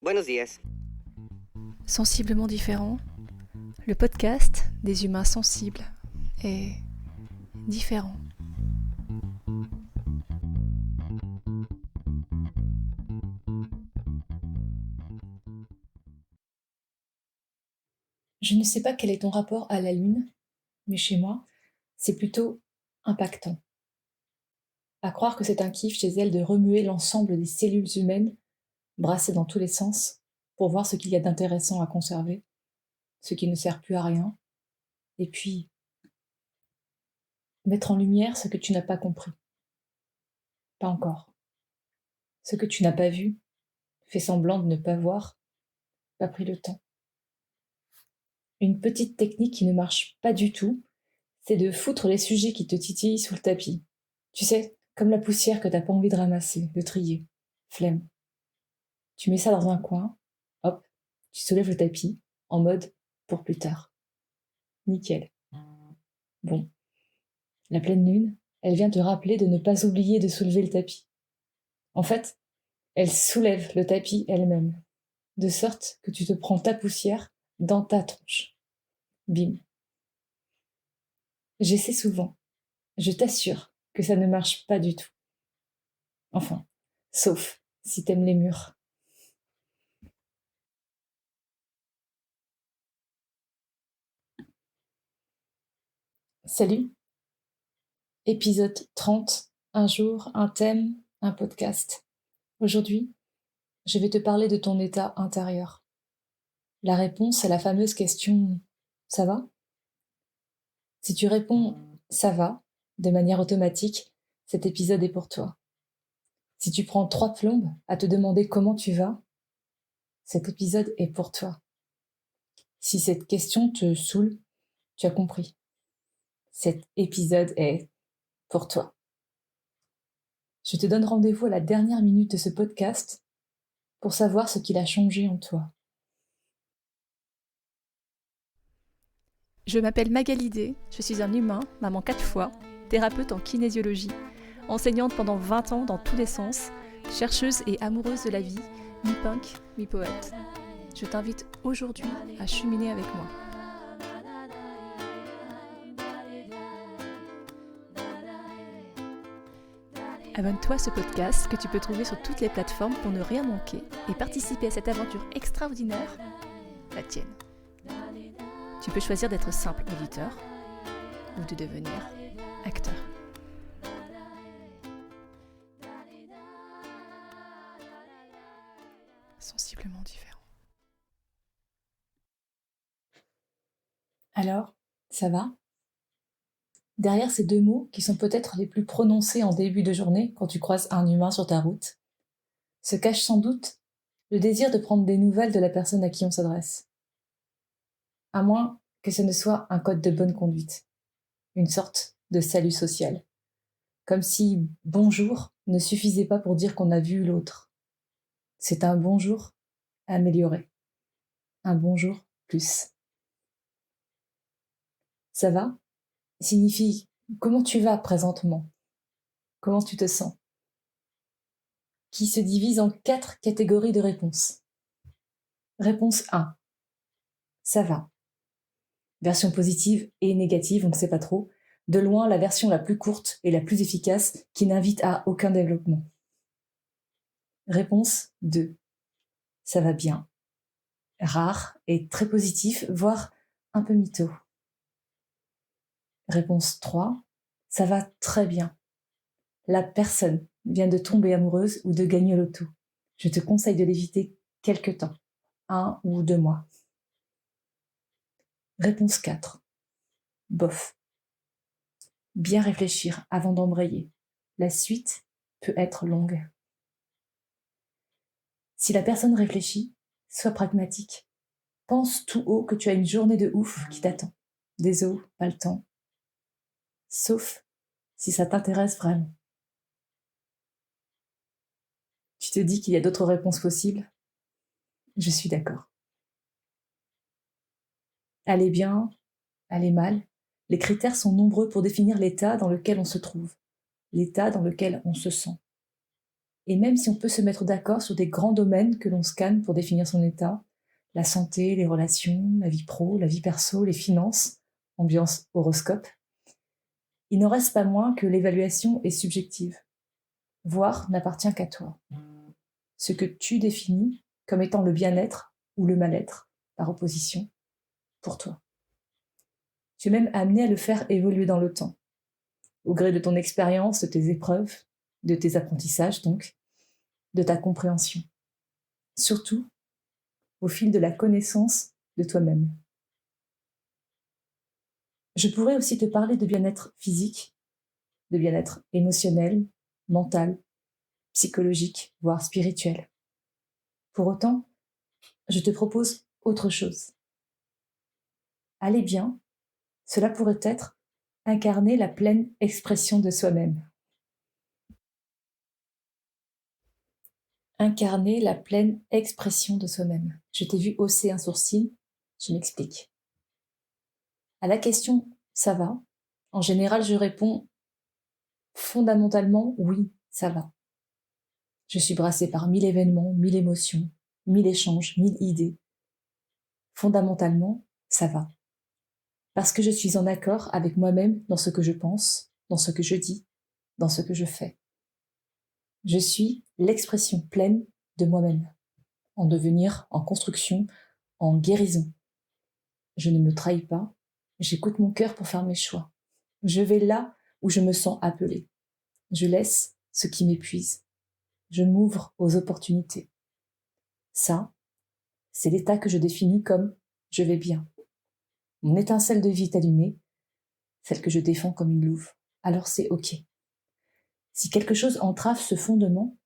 Buenos días. Sensiblement différent, le podcast des humains sensibles et différents. Je ne sais pas quel est ton rapport à la Lune, mais chez moi, c'est plutôt impactant. À croire que c'est un kiff chez elle de remuer l'ensemble des cellules humaines, brassées dans tous les sens, pour voir ce qu'il y a d'intéressant à conserver, ce qui ne sert plus à rien, et puis mettre en lumière ce que tu n'as pas compris. Pas encore. Ce que tu n'as pas vu, fait semblant de ne pas voir, pas pris le temps. Une petite technique qui ne marche pas du tout, c'est de foutre les sujets qui te titillent sous le tapis. Tu sais, comme la poussière que t'as pas envie de ramasser, de trier. Flemme. Tu mets ça dans un coin, hop, tu soulèves le tapis, en mode pour plus tard. Nickel. Bon, la pleine lune, elle vient te rappeler de ne pas oublier de soulever le tapis. En fait, elle soulève le tapis elle-même, de sorte que tu te prends ta poussière dans ta tronche. Bim. J'essaie souvent. Je t'assure que ça ne marche pas du tout. Enfin, sauf si t'aimes les murs. Salut, épisode 30, un jour, un thème, un podcast. Aujourd'hui, je vais te parler de ton état intérieur. La réponse à la fameuse question ça va? Si tu réponds ça va de manière automatique, cet épisode est pour toi. Si tu prends 3 plombes à te demander comment tu vas, cet épisode est pour toi. Si cette question te saoule, tu as compris. Cet épisode est pour toi. Je te donne rendez-vous à la dernière minute de ce podcast pour savoir ce qu'il a changé en toi. Je m'appelle Magalidé, je suis un humain, maman 4 fois, thérapeute en kinésiologie, enseignante pendant 20 ans dans tous les sens, chercheuse et amoureuse de la vie, mi-punk, mi-poète. Je t'invite aujourd'hui à cheminer avec moi. Abonne-toi à ce podcast que tu peux trouver sur toutes les plateformes pour ne rien manquer et participer à cette aventure extraordinaire, la tienne. Tu peux choisir d'être simple auditeur ou de devenir acteur. Sensiblement différent. Alors, ça va? Derrière ces 2 mots, qui sont peut-être les plus prononcés en début de journée quand tu croises un humain sur ta route, se cache sans doute le désir de prendre des nouvelles de la personne à qui on s'adresse. À moins que ce ne soit un code de bonne conduite, une sorte de salut social. Comme si bonjour ne suffisait pas pour dire qu'on a vu l'autre. C'est un bonjour amélioré. Un bonjour plus. Ça va signifie comment tu vas présentement, comment tu te sens, qui se divise en 4 catégories de réponses. Réponse 1. Ça va. Version positive et négative, on ne sait pas trop. De loin, la version la plus courte et la plus efficace qui n'invite à aucun développement. Réponse 2. Ça va bien. Rare et très positif, voire un peu mytho. Réponse 3. Ça va très bien. La personne vient de tomber amoureuse ou de gagner au loto. Je te conseille de l'éviter quelque temps, 1 ou 2 mois. Réponse 4. Bof. Bien réfléchir avant d'embrayer. La suite peut être longue. Si la personne réfléchit, sois pragmatique. Pense tout haut que tu as une journée de ouf qui t'attend. Désolé, pas le temps. Sauf si ça t'intéresse vraiment. Tu te dis qu'il y a d'autres réponses possibles? Je suis d'accord. Aller bien, aller mal, les critères sont nombreux pour définir l'état dans lequel on se trouve, l'état dans lequel on se sent. Et même si on peut se mettre d'accord sur des grands domaines que l'on scanne pour définir son état, la santé, les relations, la vie pro, la vie perso, les finances, ambiance horoscope, il n'en reste pas moins que l'évaluation est subjective, voire n'appartient qu'à toi. Ce que tu définis comme étant le bien-être ou le mal-être, par opposition, pour toi. Tu es même amené à le faire évoluer dans le temps, au gré de ton expérience, de tes épreuves, de tes apprentissages donc, de ta compréhension. Surtout, au fil de la connaissance de toi-même. Je pourrais aussi te parler de bien-être physique, de bien-être émotionnel, mental, psychologique, voire spirituel. Pour autant, je te propose autre chose. Aller bien, cela pourrait être incarner la pleine expression de soi-même. Incarner la pleine expression de soi-même. Je t'ai vu hausser un sourcil, je m'explique. À la question « ça va ?» en général, je réponds fondamentalement « oui, ça va ». Je suis brassée par 1000 événements, 1000 émotions, 1000 échanges, 1000 idées. Fondamentalement, ça va. Parce que je suis en accord avec moi-même dans ce que je pense, dans ce que je dis, dans ce que je fais. Je suis l'expression pleine de moi-même, en devenir, en construction, en guérison. Je ne me trahis pas, j'écoute mon cœur pour faire mes choix. Je vais là où je me sens appelée. Je laisse ce qui m'épuise. Je m'ouvre aux opportunités. Ça, c'est l'état que je définis comme « je vais bien ». Mon étincelle de vie est allumée, celle que je défends comme une louve. Alors c'est OK. Si quelque chose entrave ce fondement,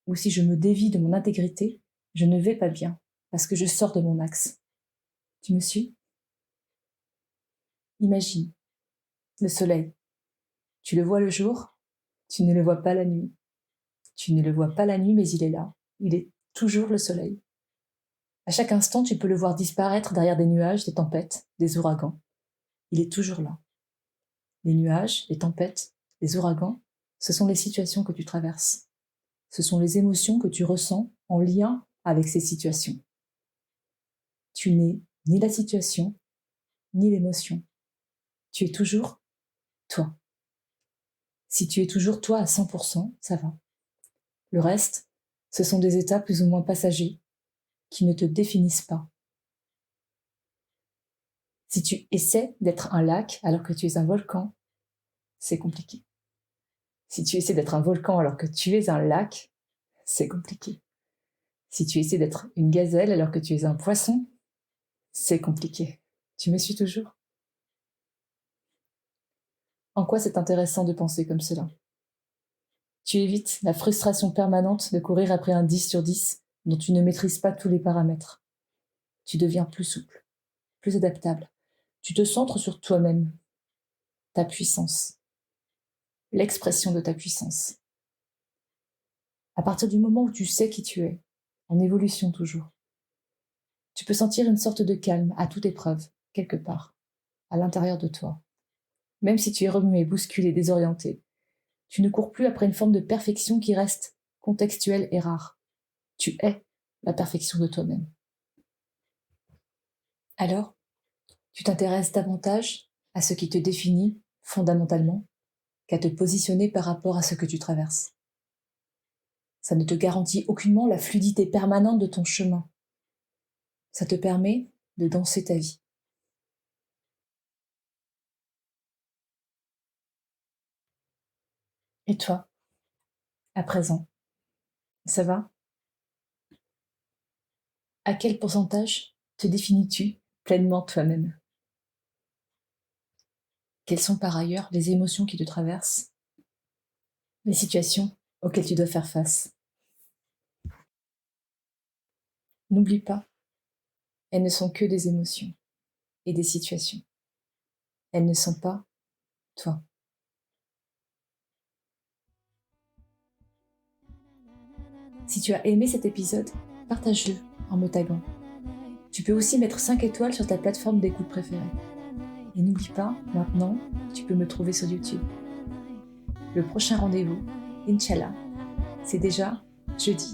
ou si je me dévie de mon intégrité, je ne vais pas bien, parce que je sors de mon axe. Tu me suis ? Imagine, le soleil. Tu le vois le jour, tu ne le vois pas la nuit. Tu ne le vois pas la nuit, mais il est là. Il est toujours le soleil. À chaque instant, tu peux le voir disparaître derrière des nuages, des tempêtes, des ouragans. Il est toujours là. Les nuages, les tempêtes, les ouragans, ce sont les situations que tu traverses. Ce sont les émotions que tu ressens en lien avec ces situations. Tu n'es ni la situation, ni l'émotion. Tu es toujours toi. Si tu es toujours toi à 100%, ça va. Le reste, ce sont des états plus ou moins passagers qui ne te définissent pas. Si tu essaies d'être un lac alors que tu es un volcan, c'est compliqué. Si tu essaies d'être un volcan alors que tu es un lac, c'est compliqué. Si tu essaies d'être une gazelle alors que tu es un poisson, c'est compliqué. Tu me suis toujours ? En quoi c'est intéressant de penser comme cela ? Tu évites la frustration permanente de courir après un 10 sur 10 dont tu ne maîtrises pas tous les paramètres. Tu deviens plus souple, plus adaptable. Tu te centres sur toi-même, ta puissance, l'expression de ta puissance. À partir du moment où tu sais qui tu es, en évolution toujours, tu peux sentir une sorte de calme à toute épreuve, quelque part, à l'intérieur de toi. Même si tu es remué, bousculé, désorienté, tu ne cours plus après une forme de perfection qui reste contextuelle et rare. Tu es la perfection de toi-même. Alors, tu t'intéresses davantage à ce qui te définit fondamentalement qu'à te positionner par rapport à ce que tu traverses. Ça ne te garantit aucunement la fluidité permanente de ton chemin. Ça te permet de danser ta vie. Et toi, à présent, ça va ? À quel pourcentage te définis-tu pleinement toi-même ? Quelles sont par ailleurs les émotions qui te traversent ? Les situations auxquelles tu dois faire face ? N'oublie pas, elles ne sont que des émotions et des situations. Elles ne sont pas toi. Si tu as aimé cet épisode, partage-le en me taguant. Tu peux aussi mettre 5 étoiles sur ta plateforme d'écoute préférée. Et n'oublie pas, maintenant, tu peux me trouver sur YouTube. Le prochain rendez-vous, Inch'Allah, c'est déjà jeudi.